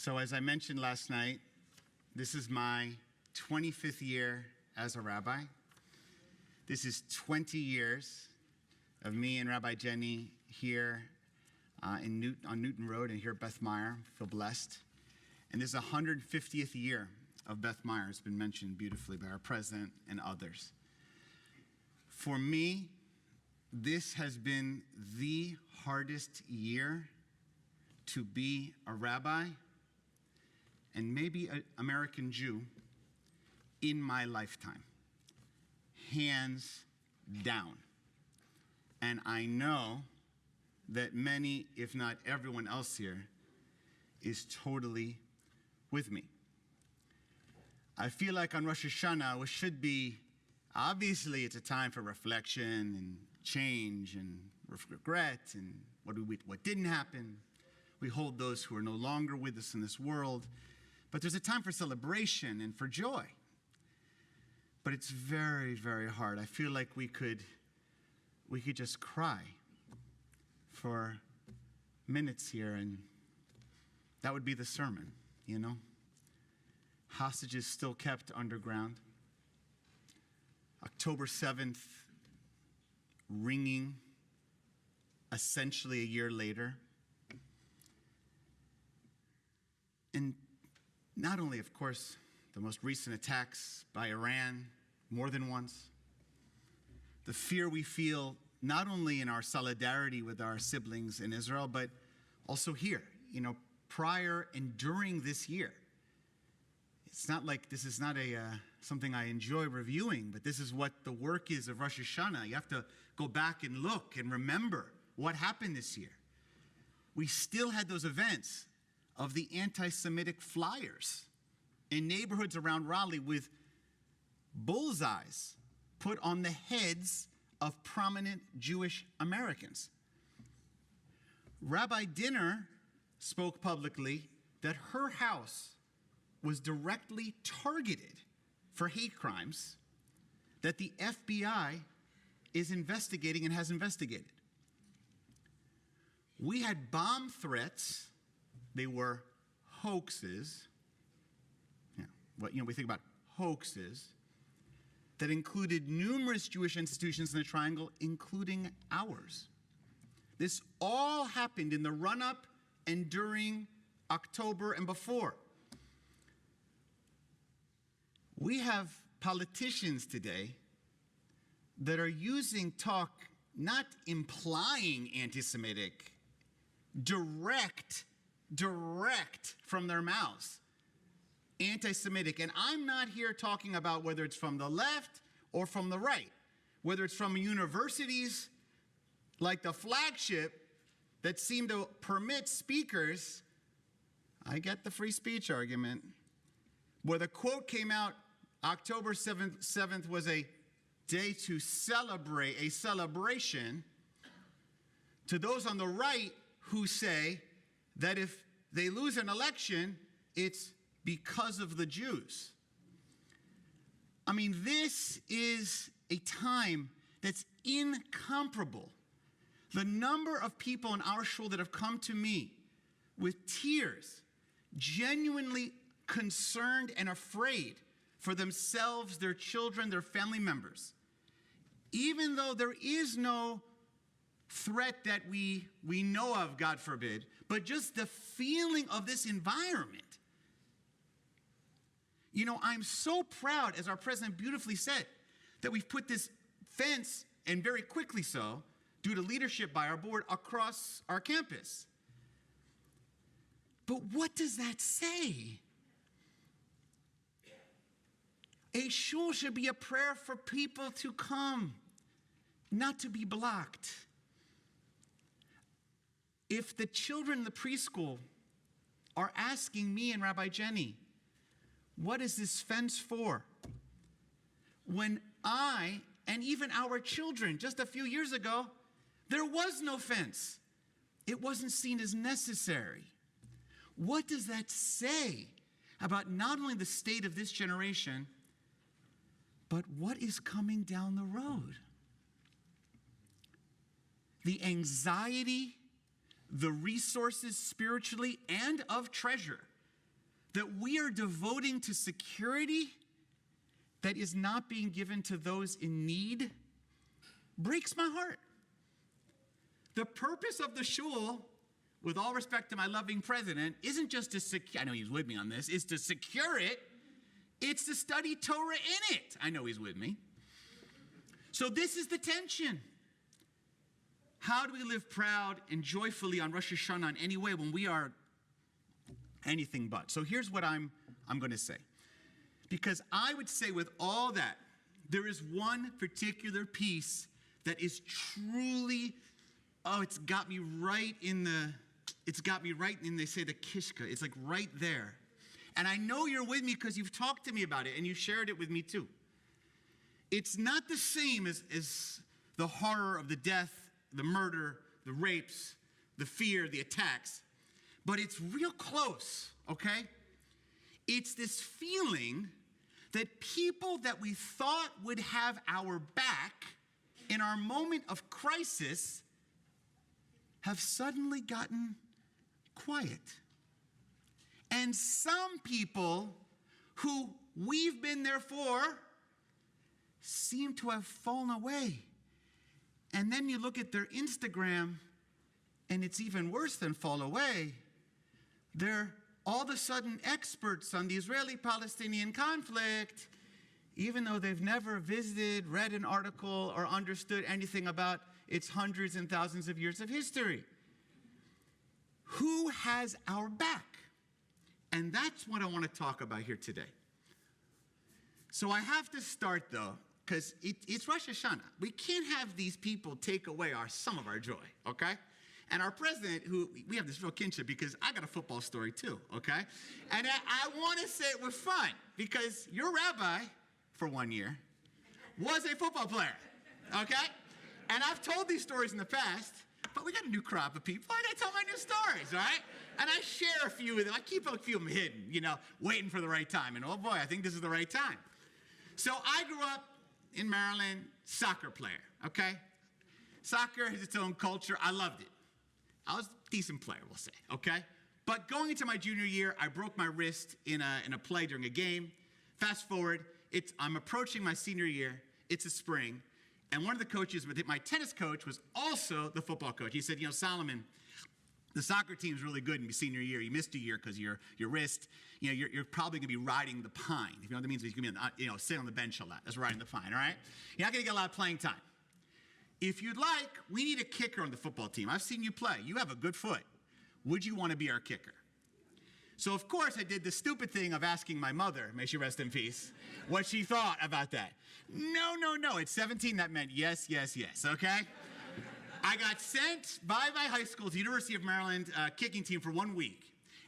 So as I mentioned last night, this is my 25th year as a rabbi. This is 20 years of me and Rabbi Jenny here on Newton Road and here at Beth Meyer. Feel blessed. And this is the 150th year of Beth Meyer. It's been mentioned beautifully by our president and others. For me, this has been the hardest year to be a rabbi and maybe an American Jew in my lifetime. Hands down. And I know that many, if not everyone else here, is totally with me. I feel like on Rosh Hashanah, which should be, obviously it's a time for reflection and change and regret and what didn't happen. We hold those who are no longer with us in this world. But there's a time for celebration and for joy. But it's very, very hard. I feel like we could just cry for minutes here, and that would be the sermon, you know? Hostages still kept underground. October 7th, ringing essentially a year later. And not only, of course, the most recent attacks by Iran more than once, the fear we feel not only in our solidarity with our siblings in Israel, but also here, prior and during this year. It's not like this is not something I enjoy reviewing, but this is what the work is of Rosh Hashanah. You have to go back and look and remember what happened this year. We still had those events of the anti-Semitic flyers in neighborhoods around Raleigh with bullseyes put on the heads of prominent Jewish Americans. Rabbi Dinner spoke publicly that her house was directly targeted for hate crimes that the FBI is investigating and has investigated. We had bomb threats. They were hoaxes. We think about hoaxes that included numerous Jewish institutions in the Triangle, including ours. This all happened in the run-up and during October and before. We have politicians today that are using talk, not implying anti-Semitic, direct from their mouths, anti-Semitic. And I'm not here talking about whether it's from the left or from the right, whether it's from universities like the flagship that seem to permit speakers. I get the free speech argument, where the quote came out, October 7th was a day to celebrate, a celebration, to those on the right who say that if they lose an election, it's because of the Jews. I mean, this is a time that's incomparable. The number of people in our shul that have come to me with tears, genuinely concerned and afraid for themselves, their children, their family members. Even though there is no threat that we know of, God forbid, but just the feeling of this environment. I'm so proud, as our president beautifully said, that we've put this fence, and very quickly so, due to leadership by our board, across our campus. But what does that say? A shul should be a prayer for people to come, not to be blocked. If the children in the preschool are asking me and Rabbi Jenny, what is this fence for? When I, and even our children, just a few years ago, there was no fence. It wasn't seen as necessary. What does that say about not only the state of this generation, but what is coming down the road? The anxiety, the resources spiritually and of treasure that we are devoting to security that is not being given to those in need breaks my heart. The purpose of the shul, with all respect to my loving president, isn't just to secure, I know he's with me on this, is to secure it. It's to study Torah in it. I know he's with me. So this is the tension. How do we live proud and joyfully on Rosh Hashanah in any way when we are anything but? So here's what I'm going to say. Because I would say with all that, there is one particular piece that is truly, it's got me right in, they say the kishka. It's like right there. And I know you're with me because you've talked to me about it and you shared it with me too. It's not the same as the horror of the death, the murder, the rapes, the fear, the attacks, but it's real close, okay? It's this feeling that people that we thought would have our back in our moment of crisis have suddenly gotten quiet. And some people who we've been there for seem to have fallen away. And then you look at their Instagram, and it's even worse than fall away. They're all of a sudden experts on the Israeli-Palestinian conflict, even though they've never visited, read an article, or understood anything about its hundreds and thousands of years of history. Who has our back? And that's what I want to talk about here today. So I have to start, though, because it's Rosh Hashanah. We can't have these people take away some of our joy, okay? And our president, who we have this real kinship because I got a football story too, okay? And I want to say it with fun because your rabbi, for 1 year, was a football player, okay? And I've told these stories in the past, but we got a new crop of people. I got to tell my new stories, all right? And I share a few of them. I keep a few of them hidden, waiting for the right time. And oh boy, I think this is the right time. So I grew up in Maryland, soccer player, okay? Soccer has its own culture. I loved it. I was a decent player, we'll say, okay? But going into my junior year, I broke my wrist in a play during a game. Fast forward, I'm approaching my senior year. It's a spring. And one of the coaches, my tennis coach, was also the football coach. He said, Solomon, the soccer team's really good in your senior year. You missed a year because your wrist, you're probably going to be riding the pine. If you know what that means, he's going to be, sit on the bench a lot. That's riding the pine, all right? You're not going to get a lot of playing time. If you'd like, we need a kicker on the football team. I've seen you play. You have a good foot. Would you want to be our kicker? So, of course, I did the stupid thing of asking my mother, may she rest in peace, what she thought about that. No. At 17, that meant yes, okay? I got sent by my high school to the University of Maryland kicking team for 1 week.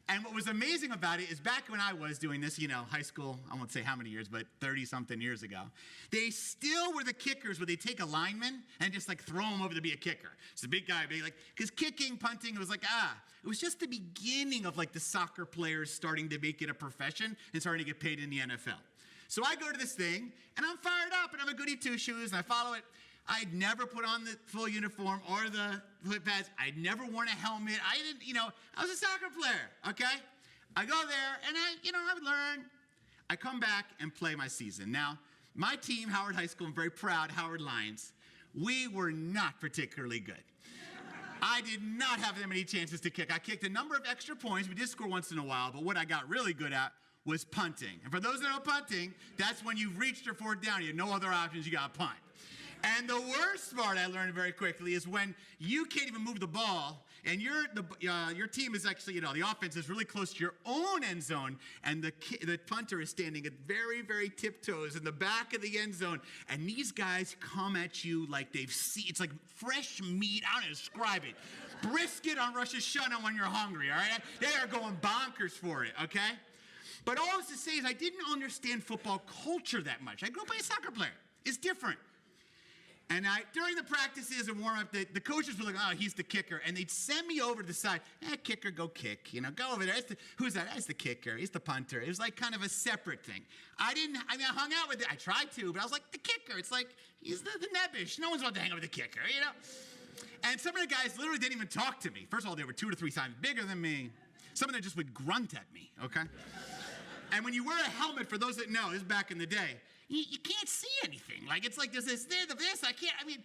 And what was amazing about it is back when I was doing this, high school, I won't say how many years, but 30-something years ago, they still were the kickers where they take a lineman and just throw him over to be a kicker. It's a big guy, because kicking, punting, it was it was just the beginning of the soccer players starting to make it a profession and starting to get paid in the NFL. So I go to this thing, and I'm fired up, and I'm a goody two-shoes, and I follow it. I'd never put on the full uniform or the foot pads. I'd never worn a helmet. I was a soccer player, okay? I go there, and I would learn. I come back and play my season. Now, my team, Howard High School, I'm very proud, Howard Lions, we were not particularly good. I did not have that many chances to kick. I kicked a number of extra points. We did score once in a while, but what I got really good at was punting. And for those that know punting, that's when you've reached your fourth down. You have no other options. You got to punt. And the worst part I learned very quickly is when you can't even move the ball and your team is actually, the offense is really close to your own end zone and the punter is standing at very, very tiptoes in the back of the end zone. And these guys come at you like they've seen, it's like fresh meat. I don't know how to describe it. Brisket on Rosh Hashanah when you're hungry, all right? They are going bonkers for it, okay? But all I was to say is I didn't understand football culture that much. I grew up as a soccer player. It's different. And during the practices and warm-up, the coaches were like, oh, he's the kicker. And they'd send me over to the side. Kicker, go kick. Go over there. Who's that? That's the kicker. He's the punter. It was kind of a separate thing. I hung out with it. I tried to, but I was like, the kicker. It's like, he's the nebbish. No one's about to hang out with the kicker, And some of the guys literally didn't even talk to me. First of all, they were 2 to 3 times bigger than me. someone that just would grunt at me, okay? And when you wear a helmet, for those that know, this is back in the day, you can't see anything. Like, it's like there's this, I can't,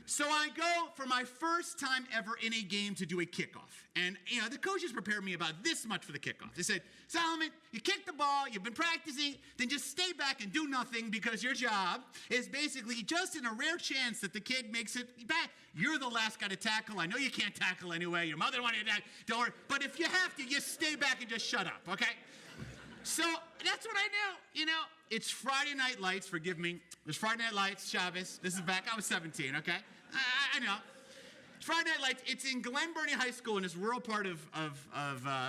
so I go for my first time ever in a game to do a kickoff. And, the coaches prepared me about this much for the kickoff. They said, Solomon, you kicked the ball, you've been practicing, then just stay back and do nothing because your job is basically just in a rare chance that the kid makes it back. You're the last guy to tackle. I know you can't tackle anyway. Your mother wanted to tackle. Don't worry. But if you have to, just stay back and just shut up, okay? So that's what I do, It's Friday Night Lights, forgive me. There's Friday Night Lights, Shabbos. This is back, I was 17, okay? I know. It's Friday Night Lights. It's in Glen Burnie High School in this rural part of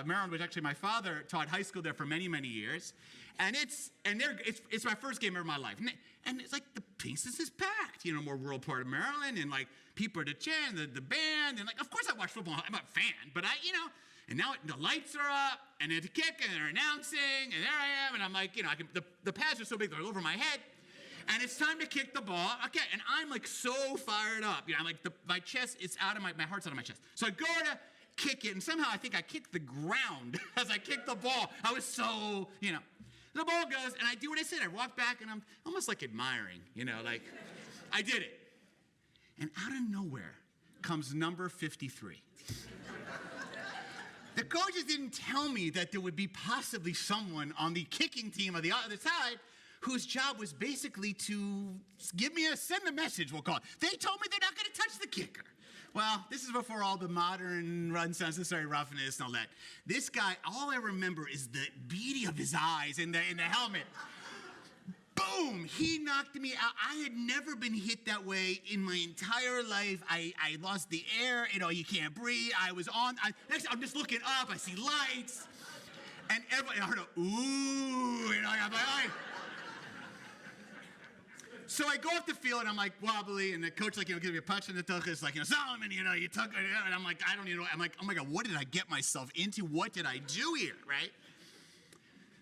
Maryland, which actually my father taught high school there for many, many years. And it's my first game ever in my life. And it's like the pieces is packed, more rural part of Maryland, and like people are chanting, the band, and like, of course I watch football. I'm a fan, but and now the lights are up, and they're kicking, and they're announcing, and there I am, and I'm like, the pads are so big they're over my head, and it's time to kick the ball. Okay, and I'm like so fired up. I'm like, my chest is out of my heart's out of my chest. So I go to kick it, and somehow I think I kicked the ground as I kicked the ball. I was so, The ball goes, and I do what I said. I walk back, and I'm almost like admiring, like, I did it. And out of nowhere comes number 53. The coaches didn't tell me that there would be possibly someone on the kicking team on the other side whose job was basically to send a message, we'll call it. They told me they're not going to touch the kicker. Well, this is before all the modern unnecessary roughness and all that. This guy, all I remember is the beady of his eyes in the helmet. Boom! He knocked me out. I had never been hit that way in my entire life. I lost the air. You can't breathe. I'm just looking up. I see lights. And I heard a, ooh. I'm like, So I go off the field, and I'm like wobbly, and the coach gives me a punch in the tuchus, like, Solomon, you took it. And I'm like, I don't even know. I'm like, oh my God, what did I get myself into? What did I do here, right?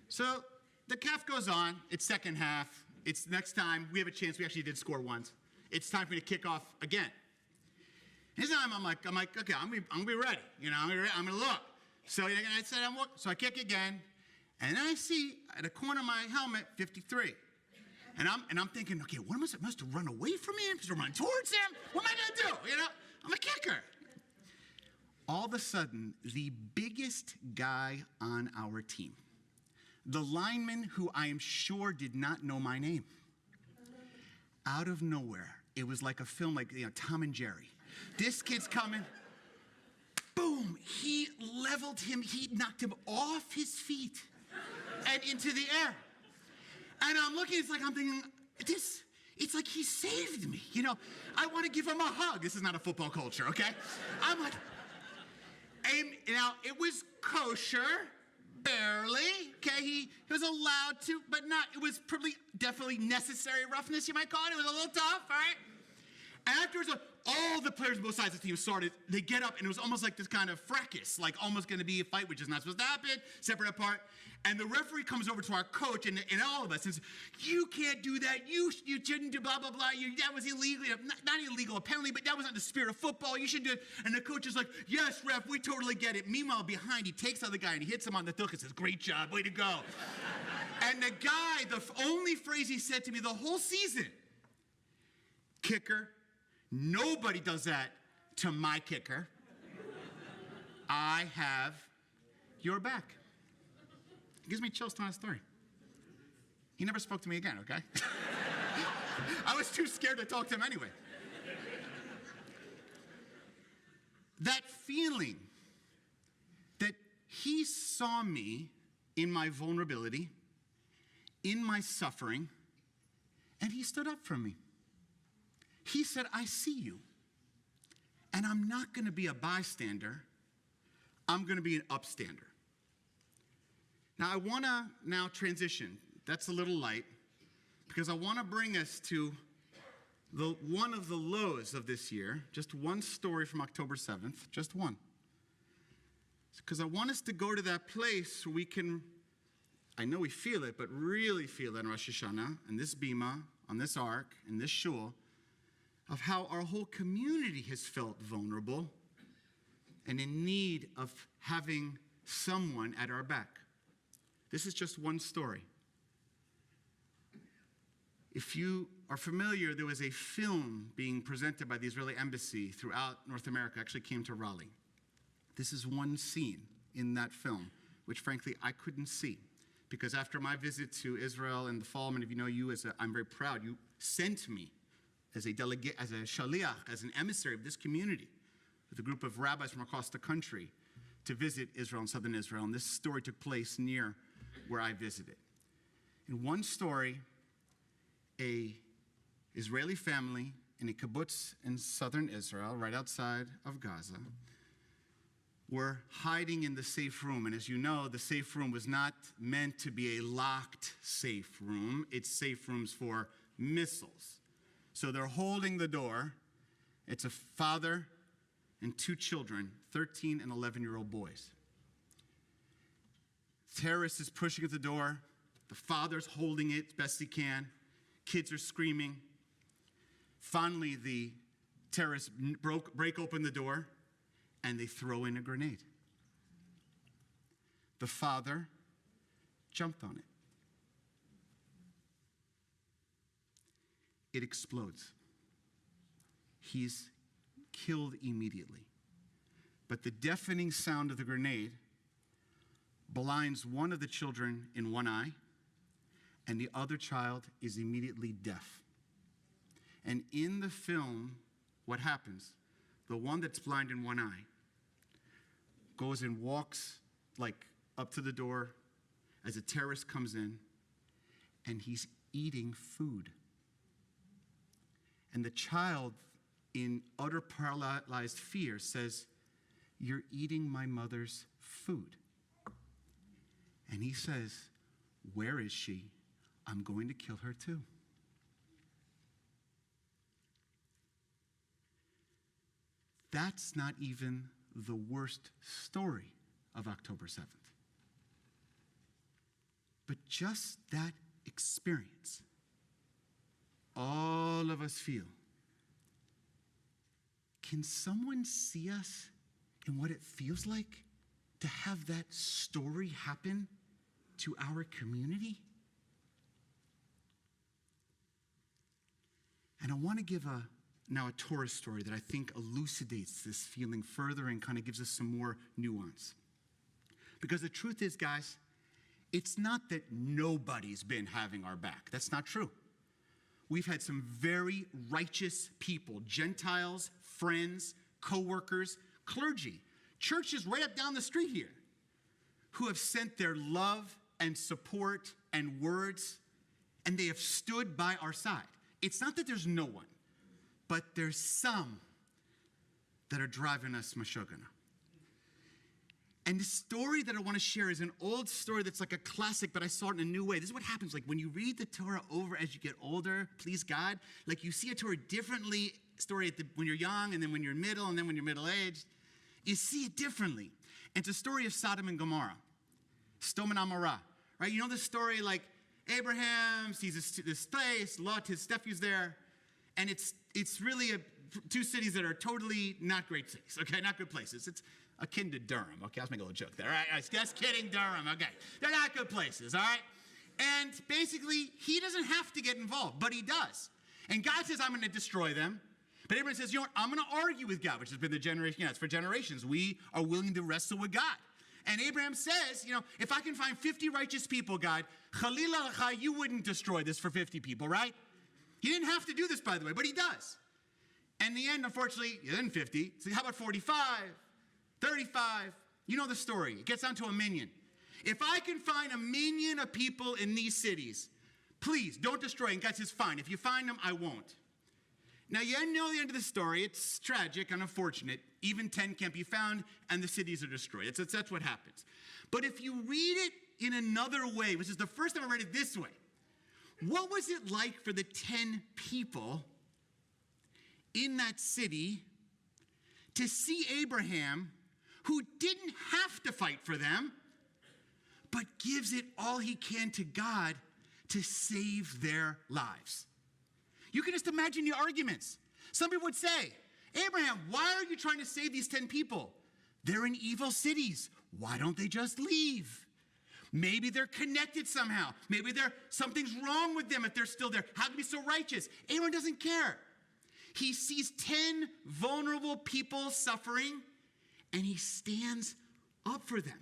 So the calf goes on. It's second half. It's next time. We have a chance. We actually did score once. It's time for me to kick off again. And this time I'm like, okay, I'm gonna be ready. I'm gonna look. So I said, so I kick again, and then I see at the corner of my helmet 53. And I'm thinking, okay, what am I supposed to run away from him? Supposed to run towards him? What am I gonna do? I'm a kicker. All of a sudden, the biggest guy on our team, the lineman who I am sure did not know my name, out of nowhere, it was like a film, like Tom and Jerry. This kid's coming, boom, he leveled him, he knocked him off his feet and into the air. And I'm looking, I'm thinking, it's like he saved me. I want to give him a hug. This is not a football culture, okay? I'm like, now it was kosher. Barely, okay? He was allowed to, but not, it was probably definitely necessary roughness, you might call it. It was a little tough, all right? And afterwards, all the players on both sides of the team started, they get up, and it was almost like this kind of fracas, like almost going to be a fight, which is not supposed to happen, separate apart. And the referee comes over to our coach and all of us and says, you can't do that. You shouldn't do blah, blah, blah. That was illegal. Not illegal, a penalty, but that was not the spirit of football. You should do it. And the coach is like, yes, ref, we totally get it. Meanwhile, behind, he takes the other guy and he hits him on the tuch and says, great job, way to go. And the guy, the only phrase he said to me the whole season, kicker, nobody does that to my kicker. I have your back. It gives me chills telling a story. He never spoke to me again, okay? I was too scared to talk to him anyway. That feeling that he saw me in my vulnerability, in my suffering, and he stood up for me. He said, I see you, and I'm not going to be a bystander. I'm going to be an upstander. Now, I want to now transition. That's a little light, because I want to bring us to one of the lows of this year, just one story from October 7th, just one. Because I want us to go to that place where we can, I know we feel it, but really feel it in Rosh Hashanah, and this bima, on this ark, in this shul, of how our whole community has felt vulnerable and in need of having someone at our back. This is just one story. If you are familiar, there was a film being presented by the Israeli embassy throughout North America, actually came to Raleigh. This is one scene in that film, which frankly I couldn't see. Because after my visit to Israel in the fall, many of you know I'm very proud, you sent me as a delegate, as a shaliach, as an emissary of this community, with a group of rabbis from across the country to visit Israel and southern Israel. And this story took place near where I visited. In one story, a Israeli family in a kibbutz in southern Israel, right outside of Gaza, were hiding in the safe room. And as you know, the safe room was not meant to be a locked safe room. It's safe rooms for missiles. So they're holding the door. It's a father and two children, 13 and 11-year-old boys. The terrorist is pushing at the door. The father's holding it as best he can. Kids are screaming. Finally, the terrorists break open the door, and they throw in a grenade. The father jumped on it. It explodes. He's killed immediately. But the deafening sound of the grenade blinds one of the children in one eye, and the other child is immediately deaf. And in the film, what happens? The one that's blind in one eye goes and walks up to the door as a terrorist comes in, and he's eating food. And the child, in utter paralyzed fear, says, "You're eating my mother's food." And he says, "Where is she? I'm going to kill her too." That's not even the worst story of October 7th. But just that experience, all of us feel. Can someone see us in what it feels like to have that story happen to our community? And I want to give now a Torah story that I think elucidates this feeling further and kind of gives us some more nuance. Because the truth is, guys, it's not that nobody's been having our back. That's not true. We've had some very righteous people, Gentiles, friends, co-workers, clergy, churches right up down the street here, who have sent their love and support and words, and they have stood by our side. It's not that there's no one, but there's some that are driving us mashogana. And the story that I want to share is an old story that's like a classic, but I saw it in a new way. This is what happens. Like when you read the Torah over as you get older, please God, like you see a Torah differently, when you're young, and then when you're middle, and then when you're middle-aged. You see it differently. And it's a story of Sodom and Gomorrah, Sodom and Amorah, right? You know the story, like Abraham sees this place, Lot, his nephew's there, and it's really two cities that are totally not great cities, okay, not good places. It's akin to Durham, okay, I was making a little joke there, all right, just kidding, Durham, okay. They're not good places, all right? And basically, he doesn't have to get involved, but he does. And God says, I'm going to destroy them. But Abraham says, you know what, I'm going to argue with God, which has been the generation, it's for generations. We are willing to wrestle with God. And Abraham says, if I can find 50 righteous people, God, Chalila L'cha, you wouldn't destroy this for 50 people, right? He didn't have to do this, by the way, but he does. And in the end, unfortunately, he didn't 50. So how about 45, 35? You know the story. It gets down to a minion. If I can find a minion of people in these cities, please don't destroy. And God says, fine. If you find them, I won't. Now, you know the end of the story. It's tragic and unfortunate. Even 10 can't be found, and the cities are destroyed. That's what happens. But if you read it in another way, which is the first time I read it this way, what was it like for the 10 people in that city to see Abraham, who didn't have to fight for them, but gives it all he can to God to save their lives? You can just imagine the arguments. Some people would say, Abraham, why are you trying to save these 10 people? They're in evil cities. why don't they just leave? Maybe they're connected somehow. Maybe something's wrong with them if they're still there. How can they be so righteous? Abraham doesn't care. He sees 10 vulnerable people suffering, and he stands up for them.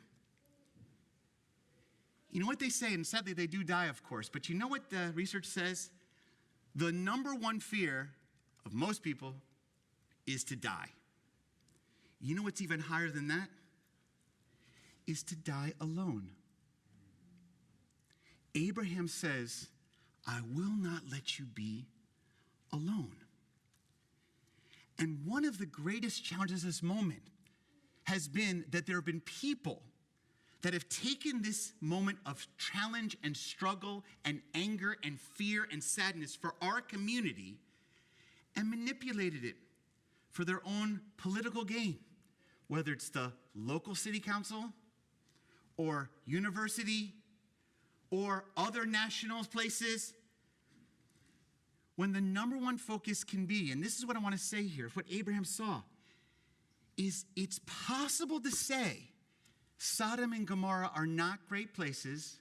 You know what they say, and sadly they do die, of course, but you know what the research says? The number one fear of most people is to die. You know what's even higher than that? Is to die alone. Abraham says, I will not let you be alone. And one of the greatest challenges of this moment has been that there have been people that have taken this moment of challenge and struggle and anger and fear and sadness for our community and manipulated it for their own political gain, whether it's the local city council or university or other national places. When the number one focus can be, and this is what I want to say here, what Abraham saw, is it's possible to say Sodom and Gomorrah are not great places,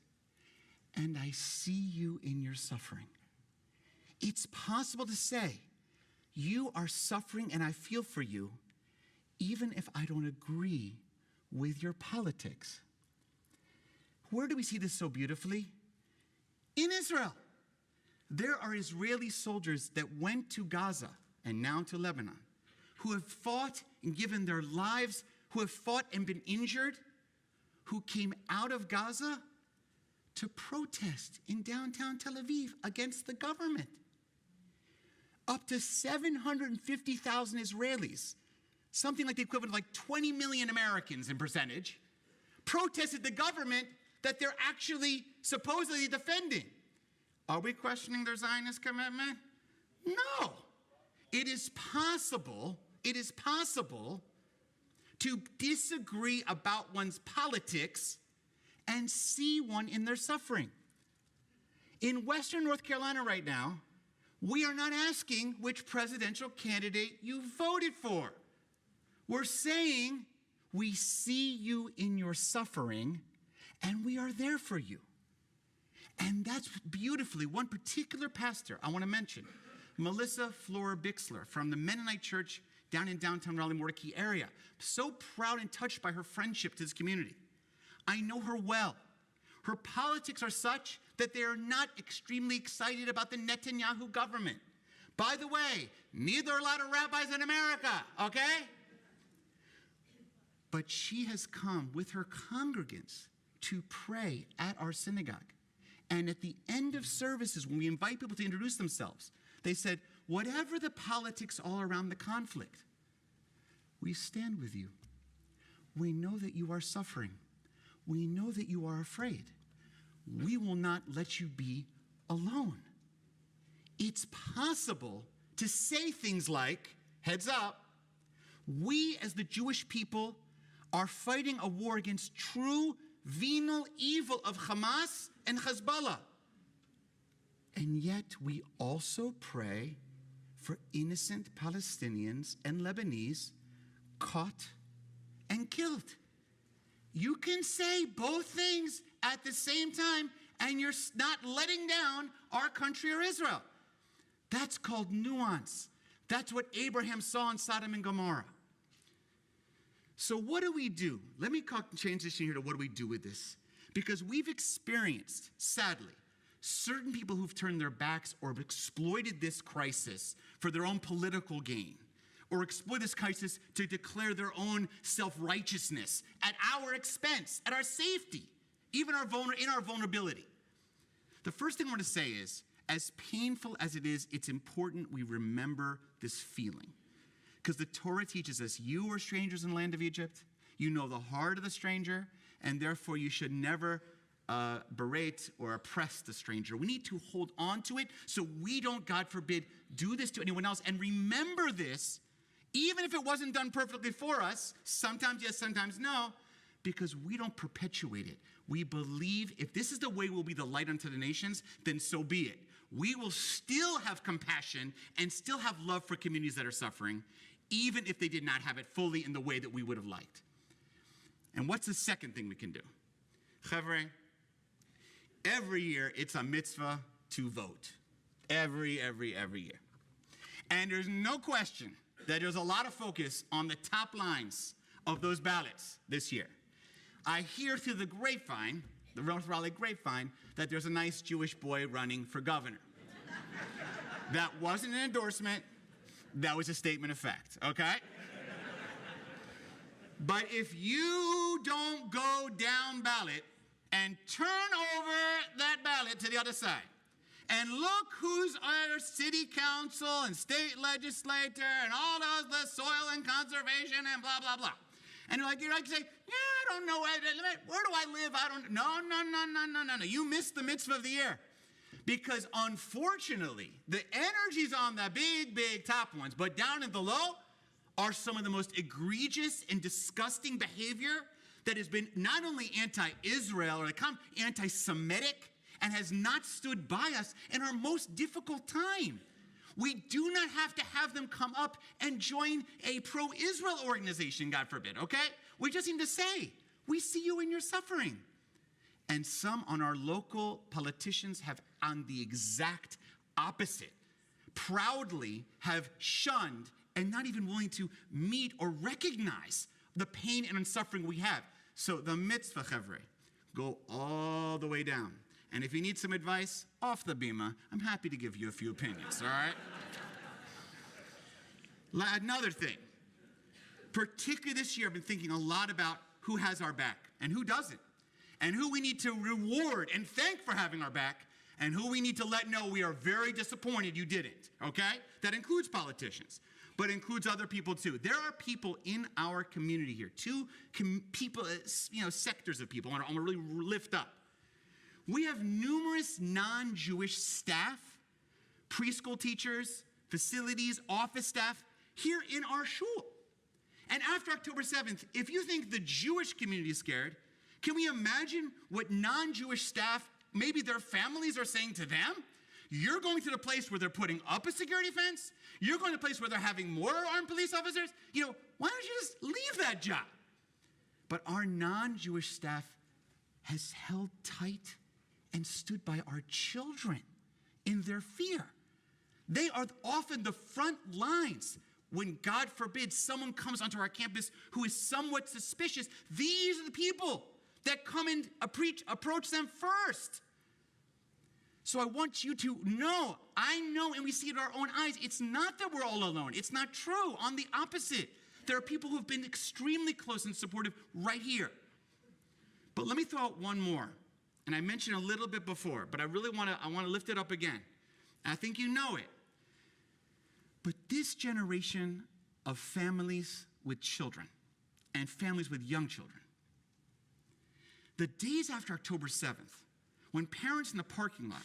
and I see you in your suffering. It's possible to say, you are suffering and I feel for you, even if I don't agree with your politics. Where do we see this so beautifully? In Israel. There are Israeli soldiers that went to Gaza and now to Lebanon, who have fought and given their lives, who have fought and been injured, who came out of Gaza to protest in downtown Tel Aviv against the government. Up to 750,000 Israelis, something like the equivalent of like 20 million Americans in percentage, protested the government that they're actually supposedly defending. Are we questioning their Zionist commitment? No. It is possible to disagree about one's politics and see one in their suffering. In Western North Carolina right now, we are not asking which presidential candidate you voted for. We're saying we see you in your suffering and we are there for you. And that's beautifully, one particular pastor I want to mention, Melissa Flora Bixler from the Mennonite Church down in downtown Raleigh-Mordecai area. So proud and touched by her friendship to this community. I know her well. Her politics are such that they are not extremely excited about the Netanyahu government. By the way, neither are a lot of rabbis in America, okay? But she has come with her congregants to pray at our synagogue. And at the end of services, when we invite people to introduce themselves, they said, whatever the politics all around the conflict, we stand with you. We know that you are suffering. We know that you are afraid. We will not let you be alone. It's possible to say things like, heads up, we as the Jewish people are fighting a war against true venal evil of Hamas and Hezbollah. And yet we also pray for innocent Palestinians and Lebanese caught and killed. You can say both things at the same time and you're not letting down our country or Israel. That's called nuance. That's what Abraham saw in Sodom and Gomorrah. So what do we do? Let me transition here to what do we do with this? Because we've experienced, sadly, certain people who've turned their backs or have exploited this crisis for their own political gain, or exploit this crisis to declare their own self-righteousness at our expense, at our safety, even in our vulnerability. The first thing I want to say is, as painful as it is, it's important we remember this feeling. Because the Torah teaches us, you are strangers in the land of Egypt, you know the heart of the stranger, and therefore you should never berate or oppress the stranger. We need to hold on to it so we don't, God forbid, do this to anyone else. And remember this, even if it wasn't done perfectly for us, sometimes yes, sometimes no, because we don't perpetuate it. We believe if this is the way we'll be the light unto the nations, then so be it. We will still have compassion and still have love for communities that are suffering, even if they did not have it fully in the way that we would have liked. And what's the second thing we can do? Chavre, every year it's a mitzvah to vote. Every year. And there's no question that there's a lot of focus on the top lines of those ballots this year. I hear through the grapevine, the Raleigh grapevine, that there's a nice Jewish boy running for governor. That wasn't an endorsement. That was a statement of fact, okay? But if you don't go down ballot and turn over that ballot to the other side, and look who's our city council and state legislator and all those, the soil and conservation and blah, blah, blah. And you're like say, yeah, I don't know, where do I live? I don't, no. You missed the mitzvah of the year. Because unfortunately, the energy's on the big top ones, but down in the low are some of the most egregious and disgusting behavior that has been not only anti-Israel or anti-Semitic and has not stood by us in our most difficult time. We do not have to have them come up and join a pro-Israel organization, God forbid, okay? We just need to say, we see you in your suffering. And some on our local politicians have on the exact opposite, proudly have shunned and not even willing to meet or recognize the pain and suffering we have. So the mitzvah, Chavre, go all the way down. And if you need some advice off the bima, I'm happy to give you a few opinions, all right? Another thing, particularly this year, I've been thinking a lot about who has our back and who doesn't, and who we need to reward and thank for having our back, and who we need to let know we are very disappointed you didn't, okay? That includes politicians, but includes other people too. There are people in our community here, people, sectors of people I want to really lift up. We have numerous non-Jewish staff, preschool teachers, facilities, office staff here in our shul. And after October 7th, if you think the Jewish community is scared, can we imagine what non-Jewish staff, maybe their families are saying to them? You're going to the place where they're putting up a security fence. You're going to a place where they're having more armed police officers. Why don't you just leave that job? But our non-Jewish staff has held tight and stood by our children in their fear. They are often the front lines when, God forbid, someone comes onto our campus who is somewhat suspicious. These are the people that come and approach them first. So I want you to know, I know, and we see it with our own eyes, it's not that we're all alone. It's not true. On the opposite, there are people who have been extremely close and supportive right here. But let me throw out one more. And I mentioned a little bit before, but I really want to lift it up again. And I think you know it. But this generation of families with children and families with young children, the days after October 7th, when parents in the parking lot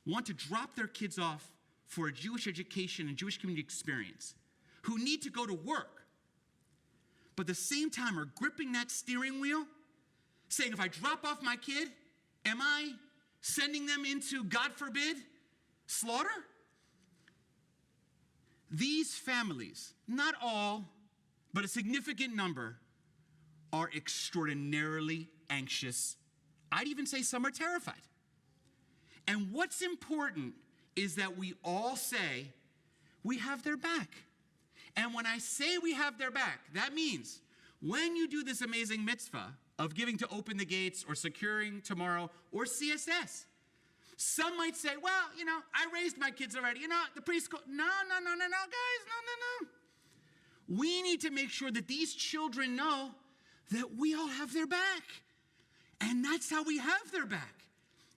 want to drop their kids off for a Jewish education and Jewish community experience, who need to go to work, but at the same time are gripping that steering wheel, saying, if I drop off my kid, am I sending them into, God forbid, slaughter? These families, not all, but a significant number, are extraordinarily anxious. I'd even say some are terrified. And what's important is that we all say we have their back. And when I say we have their back, that means when you do this amazing mitzvah of giving to open the gates or securing tomorrow or CSS, some might say, well, I raised my kids already. The preschool. No, guys, no. We need to make sure that these children know that we all have their back. And that's how we have their back,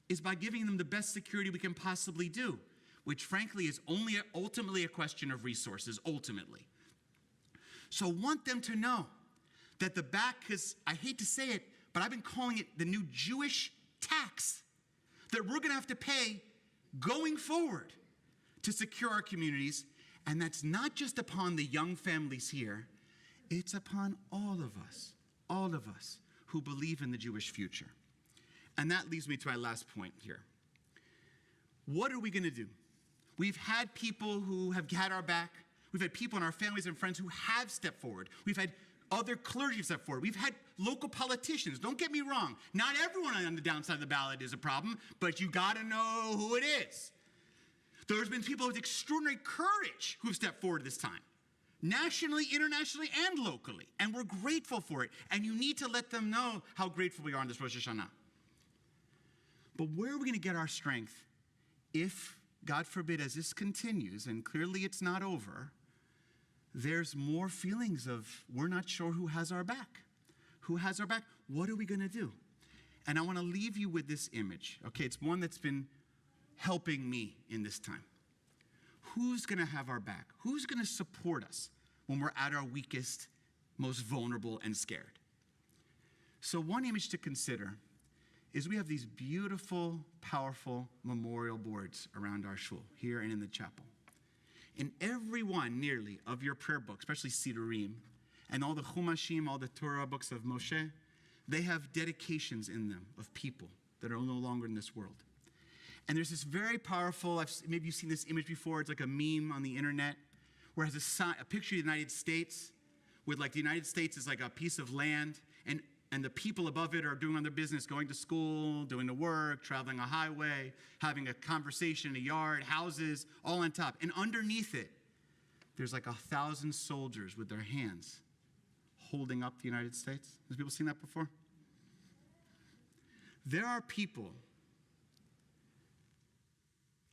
is by giving them the best security we can possibly do, which frankly is only ultimately a question of resources, ultimately. So I want them to know that the back, because I hate to say it, but I've been calling it the new Jewish tax that we're going to have to pay going forward to secure our communities. And that's not just upon the young families here, it's upon all of us who believe in the Jewish future. And that leads me to my last point here. What are we going to do? We've had people who have had our back. We've had people in our families and friends who have stepped forward. We've had other clergy step forward. We've had local politicians. Don't get me wrong. Not everyone on the downside of the ballot is a problem, but you got to know who it is. There's been people with extraordinary courage who've stepped forward this time, nationally, internationally, and locally. And we're grateful for it. And you need to let them know how grateful we are on this Rosh Hashanah. But where are we going to get our strength if, God forbid, as this continues, and clearly it's not over, there's more feelings of we're not sure who has our back. Who has our back? What are we going to do? And I want to leave you with this image. Okay, it's one that's been helping me in this time. Who's going to have our back? Who's going to support us when we're at our weakest, most vulnerable, and scared? So one image to consider is we have these beautiful, powerful memorial boards around our shul, here and in the chapel. In every one, nearly, of your prayer books, especially Sidurim, and all the Chumashim, all the Torah books of Moshe, they have dedications in them of people that are no longer in this world. And there's this very powerful, maybe you've seen this image before, it's like a meme on the internet, where it has a picture of the United States, with like the United States is like a piece of land, and the people above it are doing on their business, going to school, doing the work, traveling a highway, having a conversation in a yard, houses, all on top. And underneath it, there's like 1,000 soldiers with their hands holding up the United States. Has people seen that before? There are people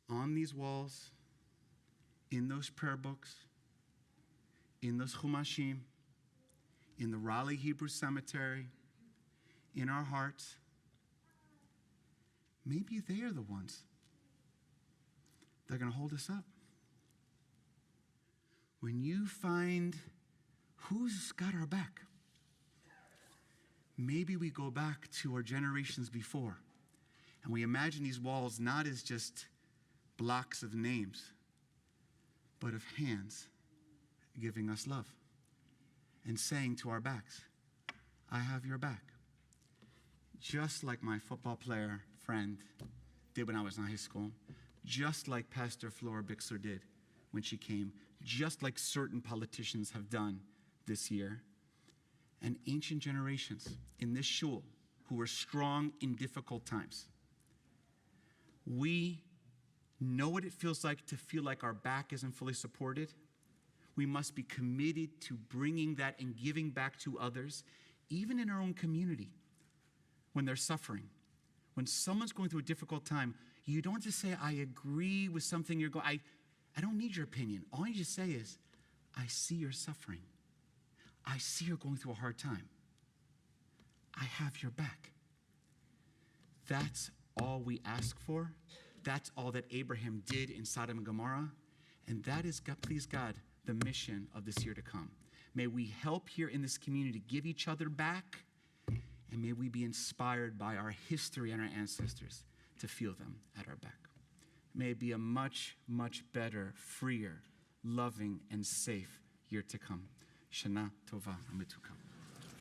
on these walls, in those prayer books, in those Chumashim, in the Raleigh Hebrew Cemetery, in our hearts. Maybe they are the ones that are going to hold us up. When you find who's got our back, maybe we go back to our generations before and we imagine these walls not as just blocks of names, but of hands giving us love and saying to our backs, I have your back. Just like my football player friend did when I was in high school, just like Pastor Flora Bixler did when she came, just like certain politicians have done this year, and ancient generations in this shul who were strong in difficult times. We know what it feels like to feel like our back isn't fully supported. We must be committed to bringing that and giving back to others, even in our own community, when they're suffering. When someone's going through a difficult time, you don't just say, I agree with something you're going, I don't need your opinion. All you just say is, I see you're suffering. I see you're going through a hard time. I have your back. That's all we ask for. That's all that Abraham did in Sodom and Gomorrah. And that is, please God, the mission of this year to come. May we help here in this community give each other back, and may we be inspired by our history and our ancestors to feel them at our back. May it be a much, much better, freer, loving, and safe year to come. Shana Tova Ametuka.